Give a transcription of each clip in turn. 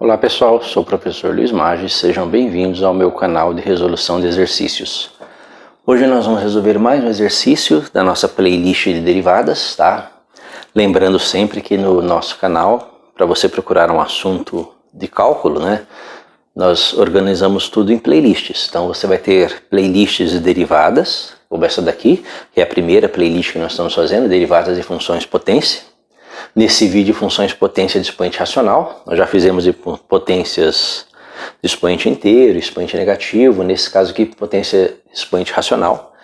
Olá pessoal, sou o professor Luiz Maggi, sejam bem-vindos ao meu canal de resolução de exercícios. Hoje nós vamos resolver mais um exercício da nossa playlist de derivadas, tá? Lembrando sempre que no nosso canal, para você procurar um assunto de cálculo, né? Nós organizamos tudo em playlists, então você vai ter playlists de derivadas, como essa daqui, que é a primeira playlist que nós estamos fazendo, derivadas de funções potência. Nesse vídeo, funções potência de expoente racional, nós já fizemos de potências de expoente inteiro, expoente negativo, nesse caso aqui, potência de expoente racional.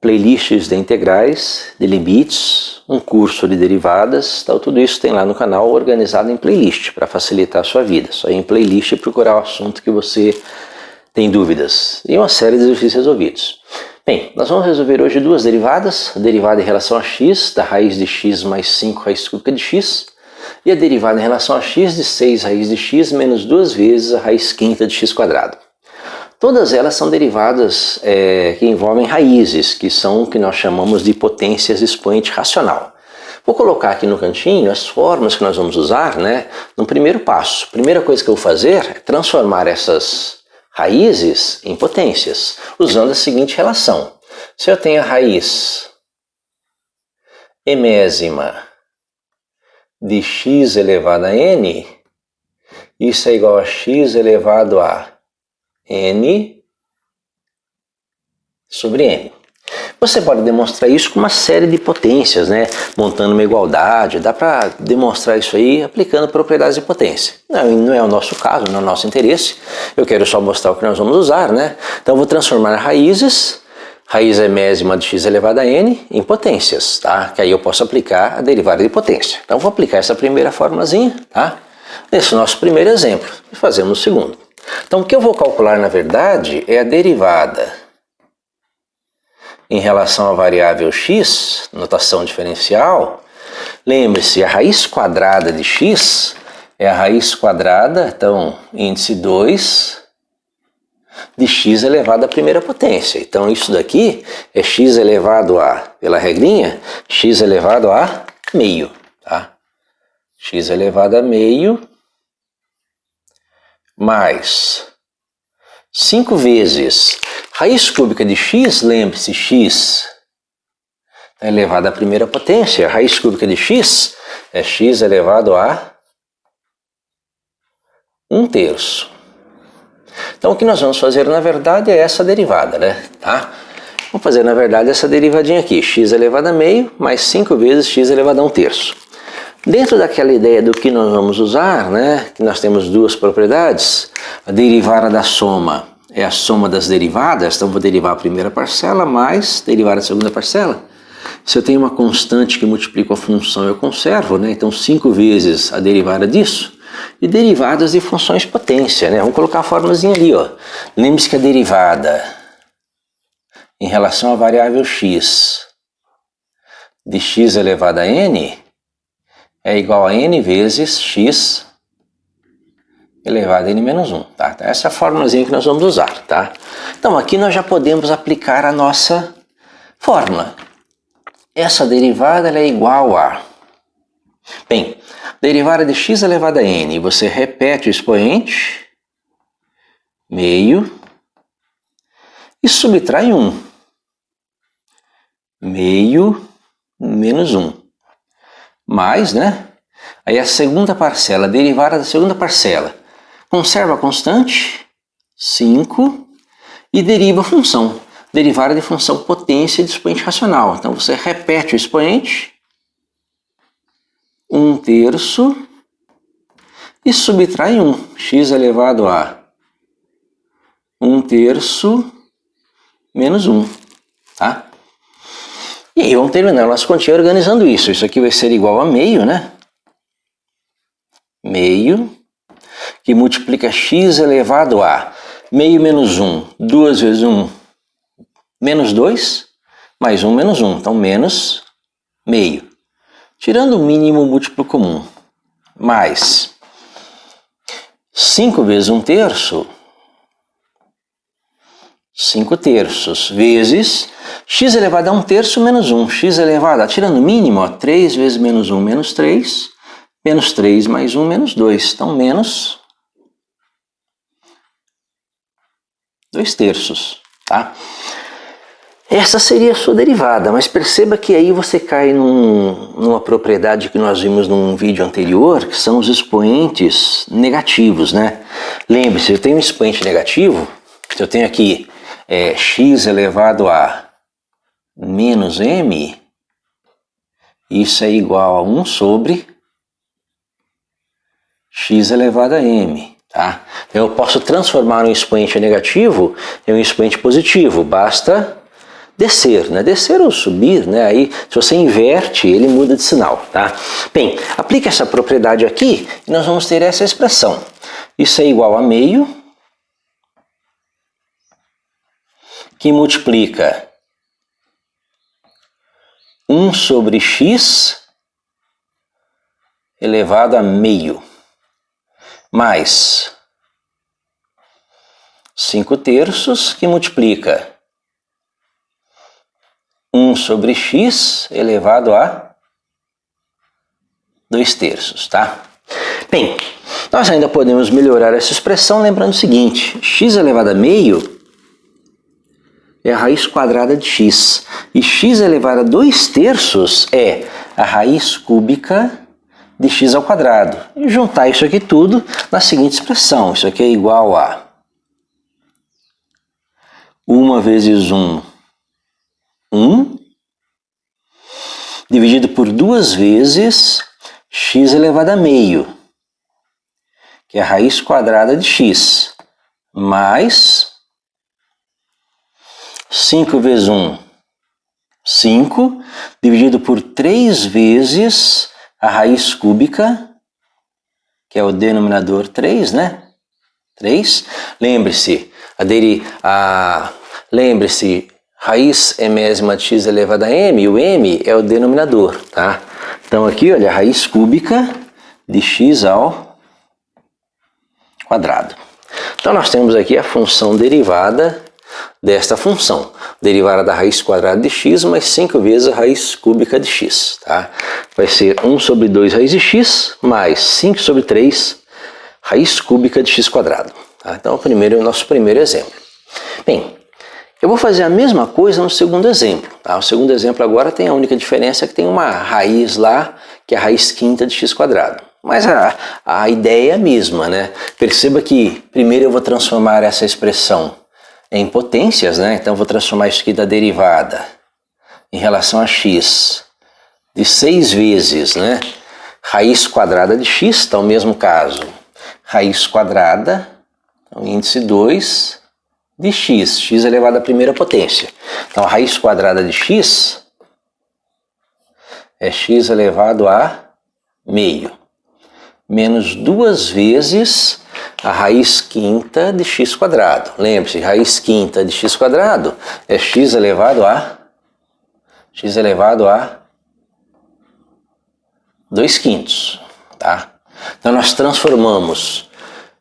Playlists de integrais, de limites, um curso de derivadas, então tudo isso tem lá no canal organizado em playlist, para facilitar a sua vida. Só ir em playlist procurar o assunto que você tem dúvidas e uma série de exercícios resolvidos. Bem, nós vamos resolver hoje duas derivadas, a derivada em relação a x, da raiz de x mais 5 raiz cúbica de x, e a derivada em relação a x de 6 raiz de x menos 2 vezes a raiz quinta de x quadrado. Todas elas são derivadas que envolvem raízes, que são o que nós chamamos de potências de expoente racional. Vou colocar aqui no cantinho as formas que nós vamos usar, né, no primeiro passo. A primeira coisa que eu vou fazer é transformar essas raízes em potências, usando a seguinte relação. Se eu tenho a raiz emésima de x elevado a n, isso é igual a x elevado a n sobre n. Você pode demonstrar isso com uma série de potências, né? Montando uma igualdade, dá para demonstrar isso aí aplicando propriedades de potência. Não é o nosso caso, não é o nosso interesse, eu quero só mostrar o que nós vamos usar, né? Então eu vou transformar raízes, raiz emésima de x elevado a n, em potências, tá? Que aí eu posso aplicar a derivada de potência. Então vou aplicar essa primeira formulazinha, tá? Nesse nosso primeiro exemplo, e fazemos o segundo. Então o que eu vou calcular na verdade é a derivada em relação à variável x, notação diferencial. Lembre-se, a raiz quadrada de x é a raiz quadrada, então índice 2 de x elevado à primeira potência. Então isso daqui é x elevado a, pela regrinha, x elevado a meio, tá? X elevado a meio mais 5 vezes raiz cúbica de x, lembre-se, x é elevado à primeira potência, a raiz cúbica de x é x elevado a 1/3. Então o que nós vamos fazer na verdade é essa derivada, né? Tá? Vamos fazer na verdade essa derivadinha aqui, x elevado a meio mais 5 vezes x elevado a 1/3. Dentro daquela ideia do que nós vamos usar, né? Que nós temos duas propriedades, a derivada da soma é a soma das derivadas, então vou derivar a primeira parcela mais derivar a segunda parcela. Se eu tenho uma constante que multiplica a função, eu conservo, né? Então 5 vezes a derivada disso. E derivadas de funções potência, né? Vamos colocar a formulazinha ali, ó. Lembre-se que a derivada em relação à variável x de x elevado a n é igual a n vezes x elevado a n menos 1, tá? Então essa é a formulazinha que nós vamos usar, tá? Então aqui nós já podemos aplicar a nossa fórmula. Essa derivada ela é igual a... Bem, derivada de x elevado a n, você repete o expoente, meio, e subtrai 1. Meio menos 1. Mais, né? Aí a segunda parcela, a derivada da segunda parcela. Conserva a constante, 5, e deriva a função. Derivada de função potência de expoente racional. Então você repete o expoente, 1/3, e subtrai 1. X elevado a 1/3 menos 1. Tá? E aí vamos terminar nossa continha organizando isso. Isso aqui vai ser igual a meio, né? Meio, que multiplica x elevado a meio menos 1, 2 vezes 1, menos 2, mais 1 menos 1, então menos meio. Tirando o mínimo múltiplo comum, mais 5 vezes 1/3, 5/3, vezes x elevado a 1/3 menos 1, x elevado a, tirando o mínimo, ó, 3 vezes menos 1, menos 3, menos 3 mais 1, menos 2, então menos 2/3, tá? Essa seria a sua derivada, mas perceba que aí você cai numa propriedade que nós vimos num vídeo anterior, que são os expoentes negativos, né? Lembre-se, eu tenho um expoente negativo, eu tenho aqui x elevado a menos m, isso é igual a 1 sobre x elevado a m, tá? Eu posso transformar um expoente negativo em um expoente positivo, basta descer, né? Descer ou subir, né? Aí, se você inverte, ele muda de sinal, tá? Bem, aplique essa propriedade aqui e nós vamos ter essa expressão. Isso é igual a meio, que multiplica 1 sobre x elevado a meio, mais 5/3, que multiplica 1 sobre x elevado a 2/3, tá? Bem, nós ainda podemos melhorar essa expressão lembrando o seguinte: x elevado a meio é a raiz quadrada de x, e x elevado a 2/3 é a raiz cúbica de x ao quadrado. E juntar isso aqui tudo na seguinte expressão: isso aqui é igual a 1 vezes 1, 1, dividido por 2 vezes x elevado a meio, que é a raiz quadrada de x, mais 5 vezes 1, 5, dividido por 3 vezes a raiz cúbica, que é o denominador 3, né? 3. Lembre-se, raiz mésima de x elevado a m, e o m é o denominador, tá? Então aqui, olha, a raiz cúbica de x ao quadrado. Então nós temos aqui a função derivada desta função, derivada da raiz quadrada de x mais 5 vezes a raiz cúbica de x, tá? Vai ser 1 sobre 2 raiz de x mais 5 sobre 3 raiz cúbica de x quadrado. Tá? Então o nosso primeiro exemplo. Bem, eu vou fazer a mesma coisa no segundo exemplo. Tá? O segundo exemplo agora tem a única diferença que tem uma raiz lá, que é a raiz quinta de x quadrado. Mas a ideia é a mesma, né? Perceba que primeiro eu vou transformar essa expressão em potências, né? Então eu vou transformar isso aqui da derivada em relação a x de 6 vezes, né? Raiz quadrada de x, então mesmo caso, raiz quadrada, então índice 2 de x, x elevado à primeira potência. Então a raiz quadrada de x é x elevado a meio, menos 2 vezes a raiz quinta de x quadrado. Lembre-se, raiz quinta de x quadrado é x elevado a 2/5, tá? Então nós transformamos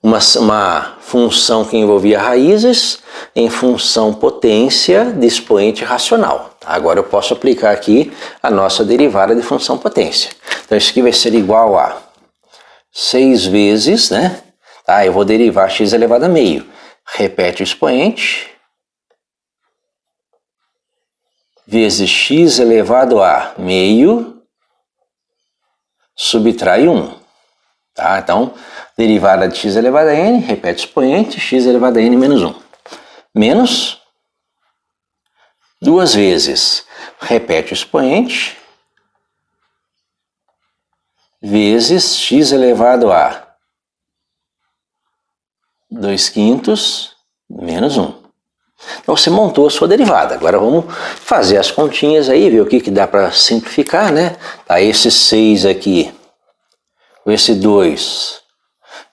uma função que envolvia raízes em função potência de expoente racional. Agora eu posso aplicar aqui a nossa derivada de função potência. Então isso aqui vai ser igual a 6 vezes, né? Tá, eu vou derivar x elevado a meio. Repete o expoente. Vezes x elevado a meio, subtrai 1. Tá? Então, derivada de x elevado a n, repete o expoente, x elevado a n menos 1. Menos 2 vezes, repete o expoente, vezes x elevado a 2/5 menos 1. Então você montou a sua derivada. Agora vamos fazer as continhas aí, ver o que dá para simplificar, né? Tá, esse 6 aqui, com esse 2,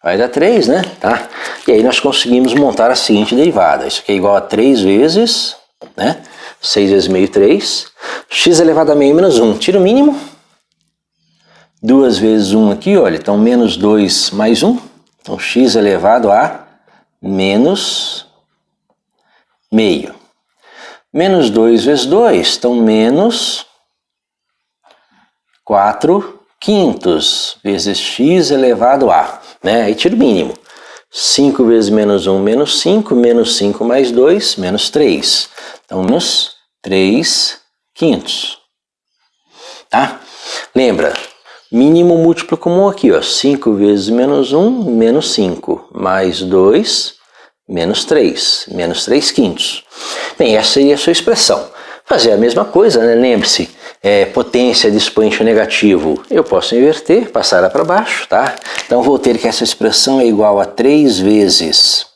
vai dar 3, né? Tá? E aí nós conseguimos montar a seguinte derivada. Isso aqui é igual a 3 vezes, né? 6 vezes meio, 3. X elevado a meio menos 1. Tira o mínimo. 2 vezes 1 aqui, olha. Então menos 2 mais 1. Então x elevado a menos meio. Menos 2 vezes 2, então menos 4/5 vezes x elevado a, né? Aí tira o mínimo. 5 vezes menos 1, menos 5. Menos 5 mais 2, menos 3. Então, menos 3 quintos. Tá? Lembra, mínimo múltiplo comum aqui, ó. 5 vezes menos 1, menos 5. Mais 2, menos 3. Menos 3 quintos. Bem, essa seria a sua expressão. Fazer a mesma coisa, né? Lembre-se, potência de expoente negativo. Eu posso inverter, passar ela para baixo, tá? Então, vou ter que essa expressão é igual a 3 vezes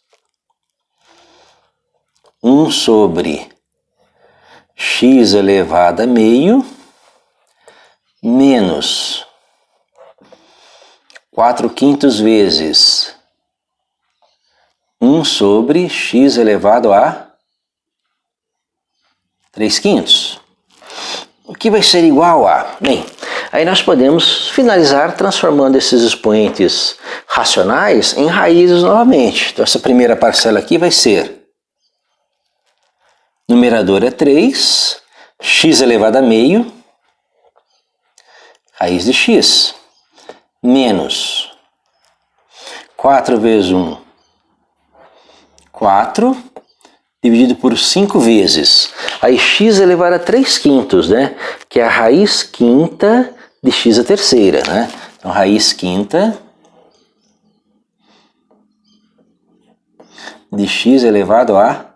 1 sobre x elevado a meio menos 4 quintos vezes 1 sobre x elevado a 3 quintos. O que vai ser igual a? Bem, aí nós podemos finalizar transformando esses expoentes racionais em raízes novamente. Então essa primeira parcela aqui vai ser, numerador é 3, x elevado a meio, raiz de x, menos 4 vezes 1, 4, dividido por 5 vezes. Aí x elevado a 3 quintos, né? Que é a raiz quinta de x a terceira, né? Então, raiz quinta de x elevado a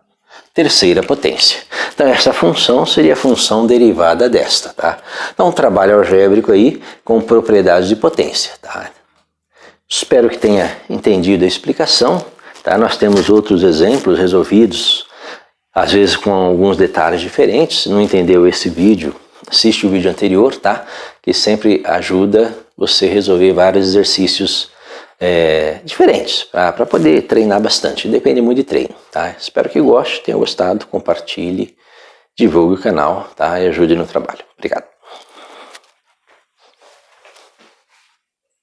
terceira potência. Então, essa função seria a função derivada desta, tá? Então, um trabalho algébrico aí com propriedades de potência, tá? Espero que tenha entendido a explicação, tá? Nós temos outros exemplos resolvidos, às vezes com alguns detalhes diferentes. Se não entendeu esse vídeo, assiste o vídeo anterior, tá? Que sempre ajuda você a resolver vários exercícios diferentes, para poder treinar bastante. Depende muito de treino, tá? Espero que goste, tenha gostado, compartilhe, divulgue o canal, tá? E ajude no trabalho. Obrigado.